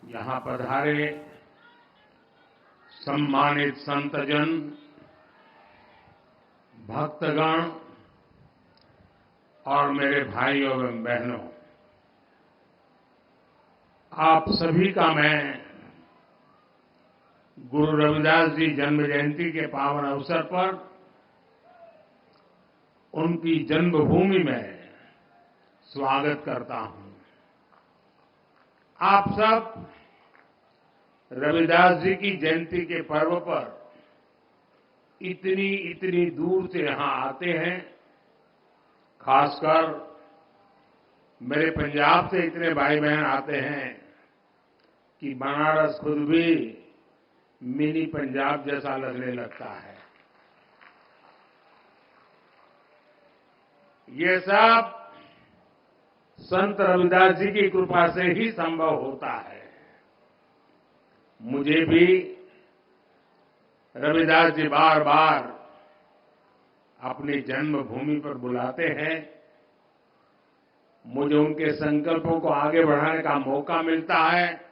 यहाँ पधारे सम्मानित संतजन, भक्तगण और मेरे भाइयों एवं बहनों, आप सभी का मैं गुरु रविदास जी जन्म जयंती के पावन अवसर पर उनकी जन्मभूमि में स्वागत करता हूं। आप सब रविदास जी की जयंती के पर्व पर इतनी दूर से यहां आते हैं। खासकर मेरे पंजाब से इतने भाई बहन आते हैं कि बनारस खुद भी मिनी पंजाब जैसा लगने लगता है। ये सब संत रविदास जी की कृपा से ही संभव होता है। मुझे भी रविदास जी बार बार अपनी जन्मभूमि पर बुलाते हैं। मुझे उनके संकल्पों को आगे बढ़ाने का मौका मिलता है।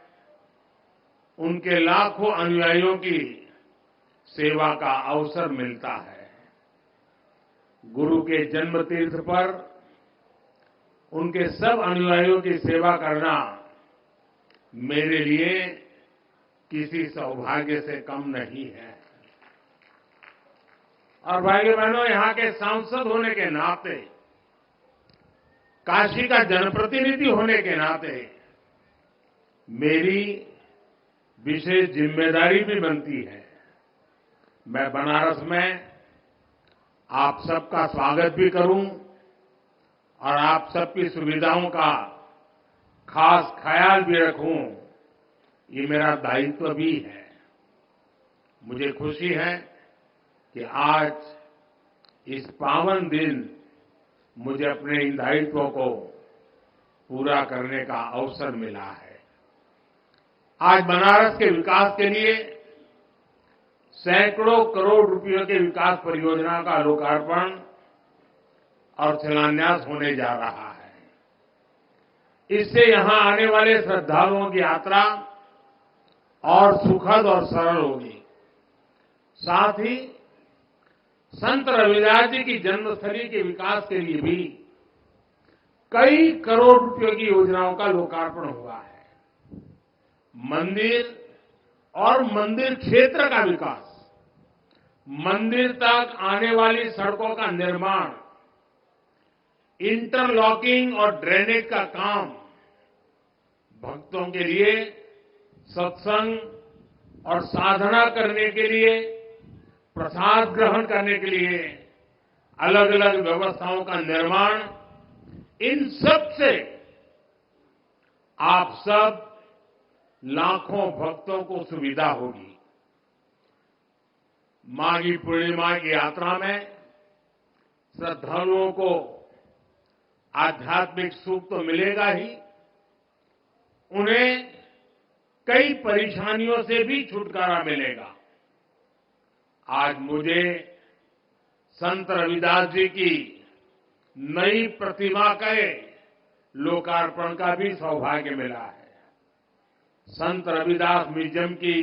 उनके लाखों अनुयायियों की सेवा का अवसर मिलता है। गुरु के जन्म तीर्थ पर उनके सब अनुयायियों की सेवा करना मेरे लिए किसी सौभाग्य से कम नहीं है। और भाइयों बहनों, यहाँ के सांसद होने के नाते, काशी का जनप्रतिनिधि होने के नाते मेरी विशेष जिम्मेदारी भी बनती है। मैं बनारस में आप सबका स्वागत भी करूं और आप सबकी सुविधाओं का खास ख्याल भी रखूं, ये मेरा दायित्व भी है। मुझे खुशी है कि आज इस पावन दिन मुझे अपने इन दायित्वों को पूरा करने का अवसर मिला है। आज बनारस के विकास के लिए सैकड़ों करोड़ रुपयों के विकास परियोजना का लोकार्पण और शिलान्यास होने जा रहा है। इससे यहां आने वाले श्रद्धालुओं की यात्रा और सुखद और सरल होगी। साथ ही संत रविदास जी की जन्मस्थली के विकास के लिए भी कई करोड़ रुपयों की योजनाओं का लोकार्पण हुआ है। मंदिर और मंदिर क्षेत्र का विकास, मंदिर तक आने वाली सड़कों का निर्माण, इंटरलॉकिंग और ड्रेनेज का काम, भक्तों के लिए सत्संग और साधना करने के लिए, प्रसाद ग्रहण करने के लिए अलग अलग व्यवस्थाओं का निर्माण, इन सब से आप सब लाखों भक्तों को सुविधा होगी। माघी पूर्णिमा की यात्रा में श्रद्धालुओं को आध्यात्मिक सुख तो मिलेगा ही, उन्हें कई परेशानियों से भी छुटकारा मिलेगा। आज मुझे संत रविदास जी की नई प्रतिमा के लोकार्पण का भी सौभाग्य मिला है। संत रविदास म्यूजियम की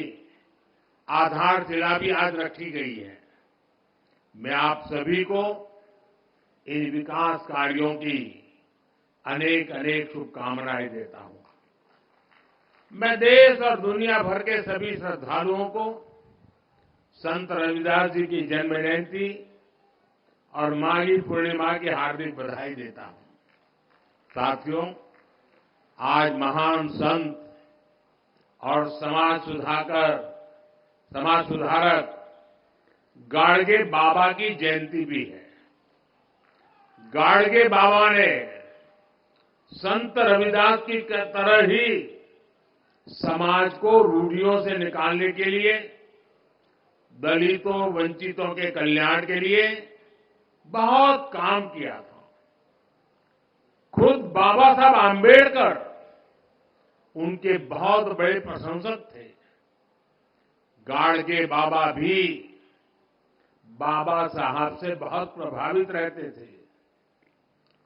आधारशिला भी आज रखी गई है। मैं आप सभी को इन विकास कार्यों की अनेक अनेक शुभकामनाएं देता हूं। मैं देश और दुनिया भर के सभी श्रद्धालुओं को संत रविदास जी की जन्म जयंती और माघी पूर्णिमा की हार्दिक बधाई देता हूं। साथियों, आज महान संत और समाज सुधारक गाडगे बाबा की जयंती भी है। गाडगे बाबा ने संत रविदास की तरह ही समाज को रूढ़ियों से निकालने के लिए, दलितों वंचितों के कल्याण के लिए बहुत काम किया था। खुद बाबा साहब आंबेडकर उनके बहुत बड़े प्रशंसक थे। गाडगे बाबा भी बाबा साहब से बहुत प्रभावित रहते थे।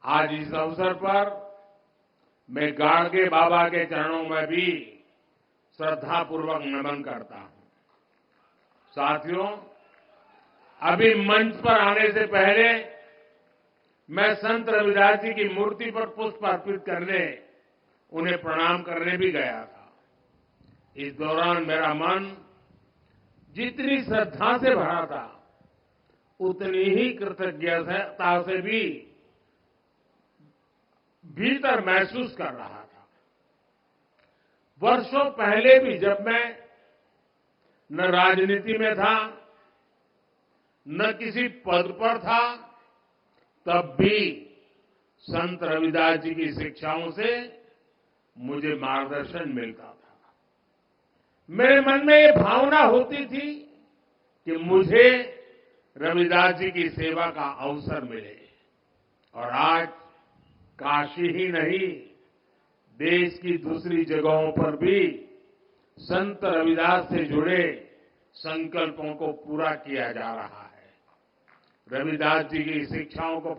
आज इस अवसर पर मैं गाडगे बाबा के चरणों में भी श्रद्धापूर्वक नमन करता हूं। साथियों, अभी मंच पर आने से पहले मैं संत रविदास जी की मूर्ति पर पुष्प अर्पित करने, उन्हें प्रणाम करने भी गया था। इस दौरान मेरा मन जितनी श्रद्धा से भरा था, उतनी ही कृतज्ञता से भी भीतर महसूस कर रहा था। वर्षों पहले भी जब मैं न राजनीति में था, न किसी पद पर था, तब भी संत रविदास जी की शिक्षाओं से मुझे मार्गदर्शन मिलता था। मेरे मन में ये भावना होती थी कि मुझे रविदास जी की सेवा का अवसर मिले। और आज काशी ही नहीं, देश की दूसरी जगहों पर भी संत रविदास से जुड़े संकल्पों को पूरा किया जा रहा है। रविदास जी की शिक्षाओं को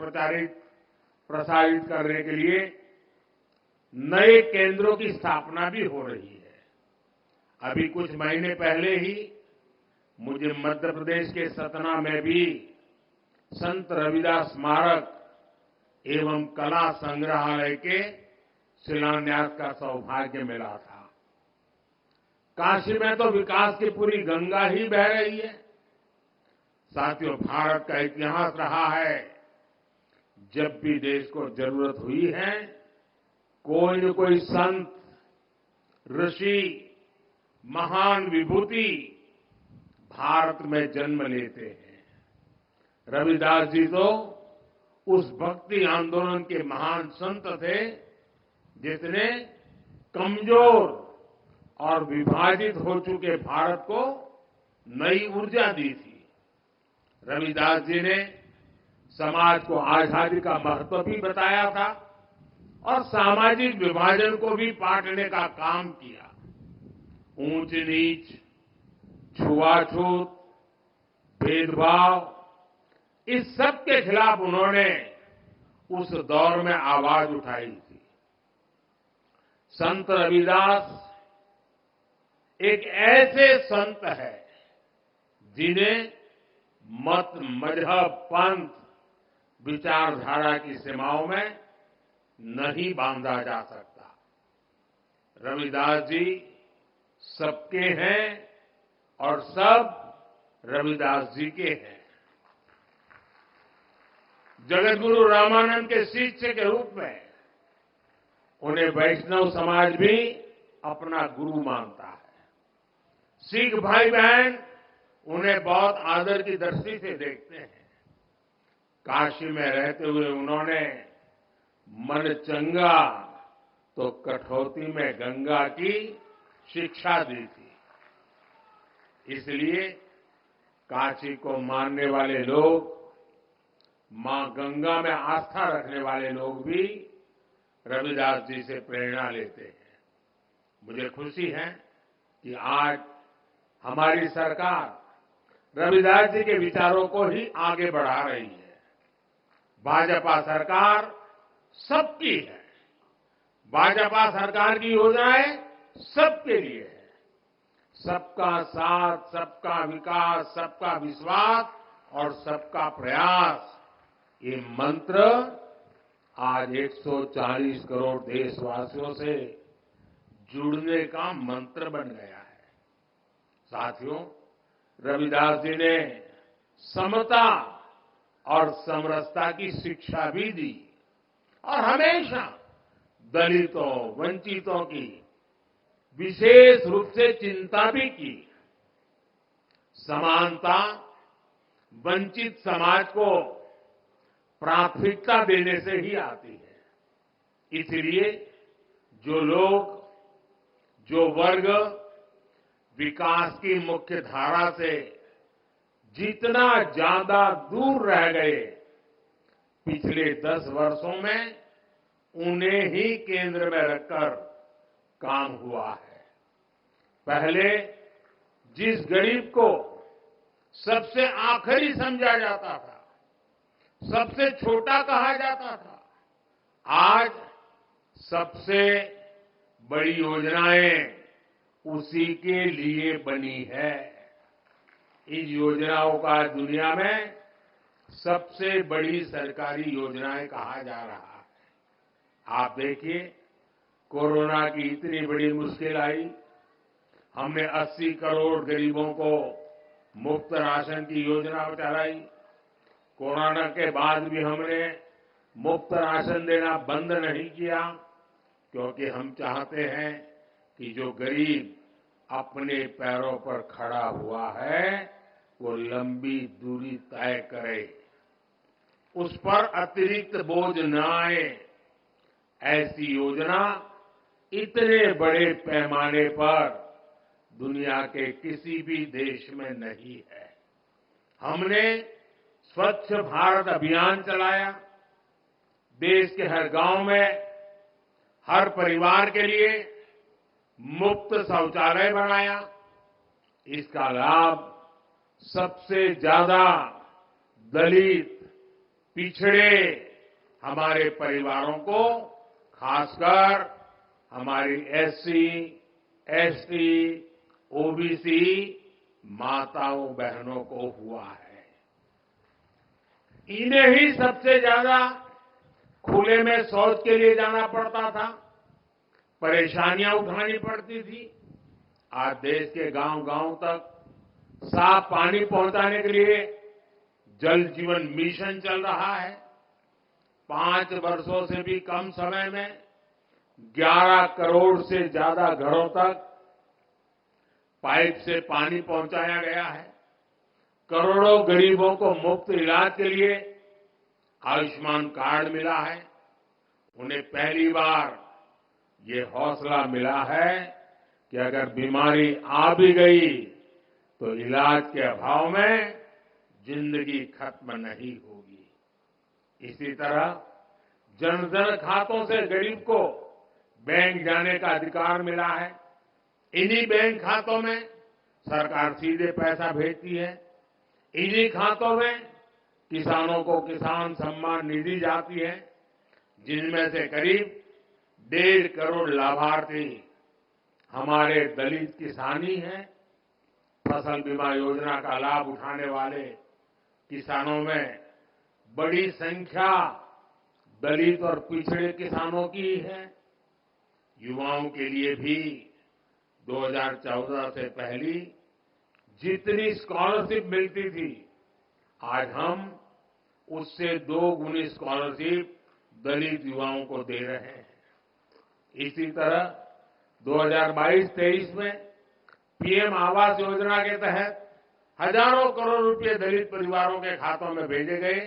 प्रसारित करने के लिए नए केंद्रों की स्थापना भी हो रही है। अभी कुछ महीने पहले ही मुझे मध्य प्रदेश के सतना में भी संत रविदास स्मारक एवं कला संग्रहालय के शिलान्यास का सौभाग्य मिला था। काशी में तो विकास की पूरी गंगा ही बह रही है। साथियों, भारत का इतिहास रहा है, जब भी देश को जरूरत हुई है, कोई न कोई संत, ऋषि, महान विभूति भारत में जन्म लेते हैं। रविदास जी तो उस भक्ति आंदोलन के महान संत थे, जिसने कमजोर और विभाजित हो चुके भारत को नई ऊर्जा दी थी। रविदास जी ने समाज को आजादी का महत्व भी बताया था और सामाजिक विभाजन को भी पाटने का काम किया। ऊंच नीच, छुआछूत, भेदभाव, इस सब के खिलाफ उन्होंने उस दौर में आवाज उठाई थी। संत रविदास एक ऐसे संत है जिन्हें मत, मजहब, पंथ, विचारधारा की सीमाओं में नहीं बांधा जा सकता। रविदास जी सबके हैं और सब रविदास जी के हैं। जगतगुरु रामानंद के शिष्य के रूप में उन्हें वैष्णव समाज भी अपना गुरु मानता है। सिख भाई बहन उन्हें बहुत आदर की दृष्टि से देखते हैं। काशी में रहते हुए उन्होंने मन चंगा तो कठौती में गंगा की शिक्षा दी थी। इसलिए काशी को मानने वाले लोग, मां गंगा में आस्था रखने वाले लोग भी रविदास जी से प्रेरणा लेते हैं। मुझे खुशी है कि आज हमारी सरकार रविदास जी के विचारों को ही आगे बढ़ा रही है। भाजपा सरकार सबकी है। भाजपा सरकार की योजनाएं सबके लिए है। सबका साथ, सबका विकास, सबका विश्वास और सबका प्रयास, ये मंत्र आज 140 करोड़ देशवासियों से जुड़ने का मंत्र बन गया है। साथियों, रविदास जी ने समता और समरसता की शिक्षा भी दी और हमेशा दलितों, वंचितों की विशेष रूप से चिंता भी की। समानता, वंचित समाज को प्राथमिकता देने से ही आती है। इसलिए जो लोग, जो वर्ग विकास की मुख्य धारा से जितना ज्यादा दूर रह गए, पिछले 10 वर्षों में उन्हें ही केंद्र में रखकर काम हुआ है। पहले जिस गरीब को सबसे आखिरी समझा जाता था, सबसे छोटा कहा जाता था, आज सबसे बड़ी योजनाएं उसी के लिए बनी है। इन योजनाओं का दुनिया में सबसे बड़ी सरकारी योजनाएं कहा जा रहा है। आप देखिए, कोरोना की इतनी बड़ी मुश्किल आई, हमने 80 करोड़ गरीबों को मुफ्त राशन की योजना चलाई। कोरोना के बाद भी हमने मुफ्त राशन देना बंद नहीं किया, क्योंकि हम चाहते हैं कि जो गरीब अपने पैरों पर खड़ा हुआ है वो लंबी दूरी तय करे, उस पर अतिरिक्त बोझ न आए। ऐसी योजना इतने बड़े पैमाने पर दुनिया के किसी भी देश में नहीं है। हमने स्वच्छ भारत अभियान चलाया, देश के हर गांव में हर परिवार के लिए मुफ्त शौचालय बनाया। इसका लाभ सबसे ज्यादा दलित, पिछड़े हमारे परिवारों को, खासकर हमारी एससी, एसटी, ओबीसी माताओं बहनों को हुआ है। इन्हें ही सबसे ज्यादा खुले में शौच के लिए जाना पड़ता था, परेशानियां उठानी पड़ती थी। आज देश के गांव-गांव तक साफ पानी पहुंचाने के लिए जल जीवन मिशन चल रहा है। 5 वर्षों से भी कम समय में 11 करोड़ से ज्यादा घरों तक पाइप से पानी पहुंचाया गया है। करोड़ों गरीबों को मुफ्त इलाज के लिए आयुष्मान कार्ड मिला है। उन्हें पहली बार ये हौसला मिला है कि अगर बीमारी आ भी गई तो इलाज के अभाव में जिंदगी खत्म नहीं होगी। इसी तरह जन-धन खातों से गरीब को बैंक जाने का अधिकार मिला है। इन्हीं बैंक खातों में सरकार सीधे पैसा भेजती है। इन्हीं खातों में किसानों को किसान सम्मान निधि जाती है, जिनमें से करीब 1.5 करोड़ लाभार्थी हमारे दलित किसान ही हैं। फसल बीमा योजना का लाभ उठाने वाले किसानों में बड़ी संख्या दलित और पिछड़े किसानों की ही है। युवाओं के लिए भी 2014 से पहली जितनी स्कॉलरशिप मिलती थी, आज हम उससे 2 गुनी स्कॉलरशिप दलित युवाओं को दे रहे हैं। इसी तरह 2022-23 में पीएम आवास योजना के तहत हजारों करोड़ रुपए दलित परिवारों के खातों में भेजे गए,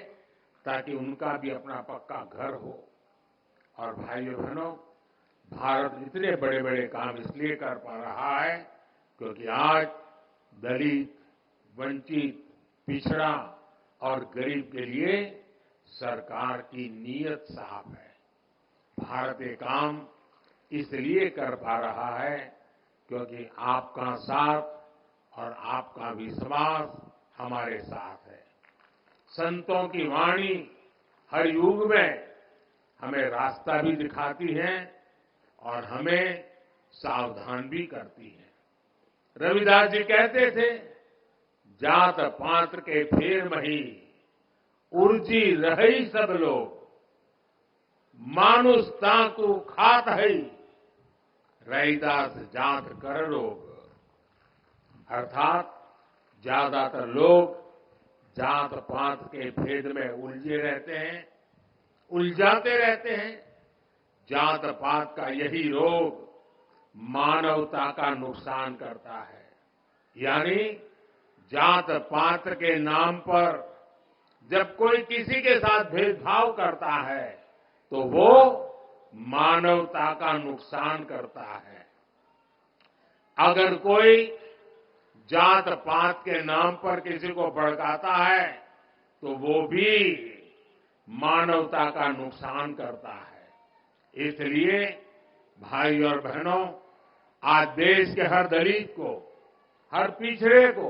ताकि उनका भी अपना पक्का घर हो। और भाइयों बहनों, भारत इतने बड़े बड़े काम इसलिए कर पा रहा है क्योंकि आज दलित, वंचित, पिछड़ा और गरीब के लिए सरकार की नीयत साफ है। भारत ये काम इसलिए कर पा रहा है क्योंकि आपका साथ और आपका विश्वास हमारे साथ है। संतों की वाणी हर युग में हमें रास्ता भी दिखाती है और हमें सावधान भी करती है। रविदास जी कहते थे, जात पात्र के फेर मही, उर्जी रही सब लोग, मानुष ताकू खात है, रैदास जात कर लोग। अर्थात ज्यादातर लोग जात पात के भेद में उलझे रहते हैं, उलझाते रहते हैं। जात पात का यही रोग मानवता का नुकसान करता है। यानी जात पात के नाम पर जब कोई किसी के साथ भेदभाव करता है तो वो मानवता का नुकसान करता है। अगर कोई जात पात के नाम पर किसी को भड़काता है तो वो भी मानवता का नुकसान करता है। इसलिए भाई और बहनों, आज देश के हर दलित को, हर पिछड़े को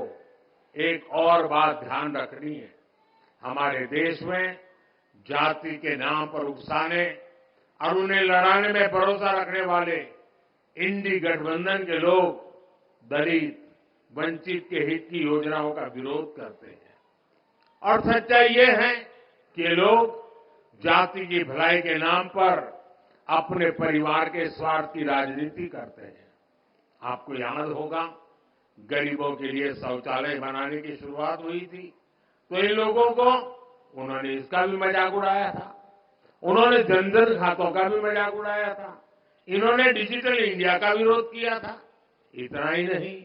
एक और बात ध्यान रखनी है। हमारे देश में जाति के नाम पर उकसाने और उन्हें लड़ाने में भरोसा रखने वाले इंडी गठबंधन के लोग दलित, वंचित के हित की योजनाओं का विरोध करते हैं। और सच्चाई ये है कि ये लोग जाति की भलाई के नाम पर अपने परिवार के स्वार्थ की राजनीति करते हैं। आपको याद होगा, गरीबों के लिए शौचालय बनाने की शुरुआत हुई थी, तो इन लोगों को उन्होंने इसका भी मजाक उड़ाया था। उन्होंने जनधन खातों का भी मजाक उड़ाया था। इन्होंने डिजिटल इंडिया का विरोध किया था। इतना ही नहीं,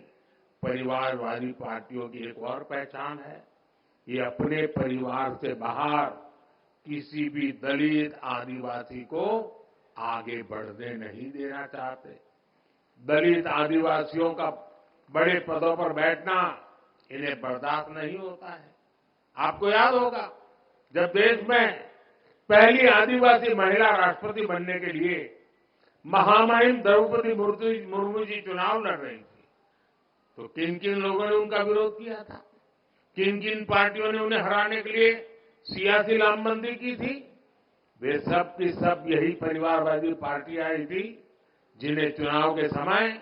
परिवारवादी पार्टियों की एक और पहचान है, ये अपने परिवार से बाहर किसी भी दलित, आदिवासी को आगे बढ़ने नहीं देना चाहते। दलित, आदिवासियों का बड़े पदों पर बैठना इन्हें बर्दाश्त नहीं होता है। आपको याद होगा, जब देश में पहली आदिवासी महिला राष्ट्रपति बनने के लिए महामहिम द्रौपदी मुर्मू जी चुनाव लड़ रही थी, तो किन किन लोगों ने उनका विरोध किया था? किन किन पार्टियों ने उन्हें हराने के लिए सियासी लामबंदी की थी? वे सब की सब यही परिवारवादी पार्टियां आई थी, जिन्हें चुनाव के समय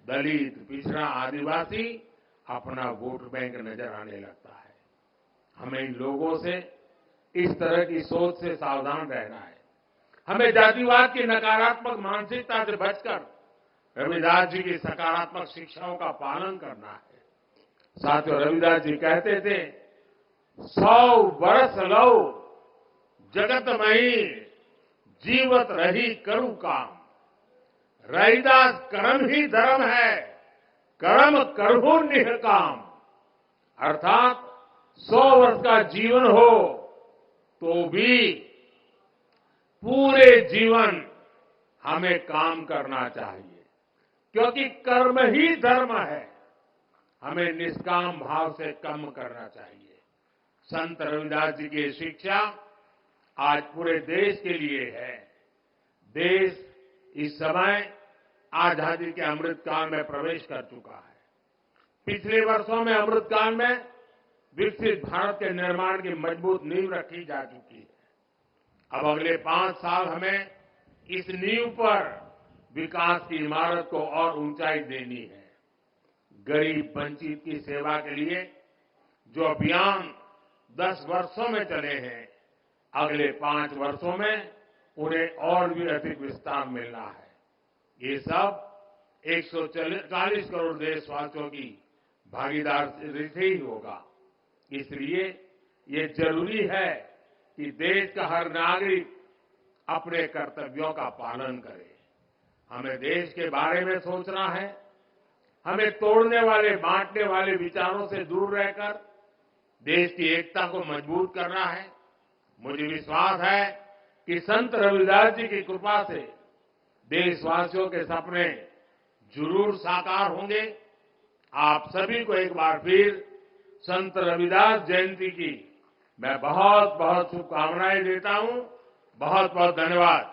दलित, पिछड़ा, आदिवासी अपना वोट बैंक नजर आने लगता है। हमें इन लोगों से, इस तरह की सोच से सावधान रहना है। हमें जातिवाद की नकारात्मक मानसिकता से बचकर रविदास जी की सकारात्मक शिक्षाओं का पालन करना है। साथियों, रविदास जी कहते थे, 100 वर्ष लौ जगत मही, जीवत रही करूं काम। रविदास कर्म ही धर्म है, कर्म करहु निष्काम। अर्थात 100 वर्ष का जीवन हो तो भी पूरे जीवन हमें काम करना चाहिए, क्योंकि कर्म ही धर्म है। हमें निष्काम भाव से कर्म करना चाहिए। संत रविदास जी की शिक्षा आज पूरे देश के लिए है। देश इस समय आजादी के अमृतकाल में प्रवेश कर चुका है। पिछले वर्षों में अमृतकाल में विकसित भारत के निर्माण की मजबूत नींव रखी जा चुकी है। अब अगले 5 साल हमें इस नींव पर विकास की इमारत को और ऊंचाई देनी है। गरीब, वंचित की सेवा के लिए जो अभियान 10 वर्षों में चले हैं, अगले 5 वर्षों में उन्हें और भी अधिक विस्तार मिलना है। ये सब 140 करोड़ देशवासियों की भागीदारी से ही होगा। इसलिए ये जरूरी है कि देश का हर नागरिक अपने कर्तव्यों का पालन करे। हमें देश के बारे में सोचना है। हमें तोड़ने वाले, बांटने वाले विचारों से दूर रहकर देश की एकता को मजबूत करना है। मुझे विश्वास है कि संत रविदास जी की कृपा से देशवासियों के सपने जरूर साकार होंगे। आप सभी को एक बार फिर संत रविदास जयंती की मैं बहुत बहुत शुभकामनाएं देता हूं। बहुत बहुत धन्यवाद।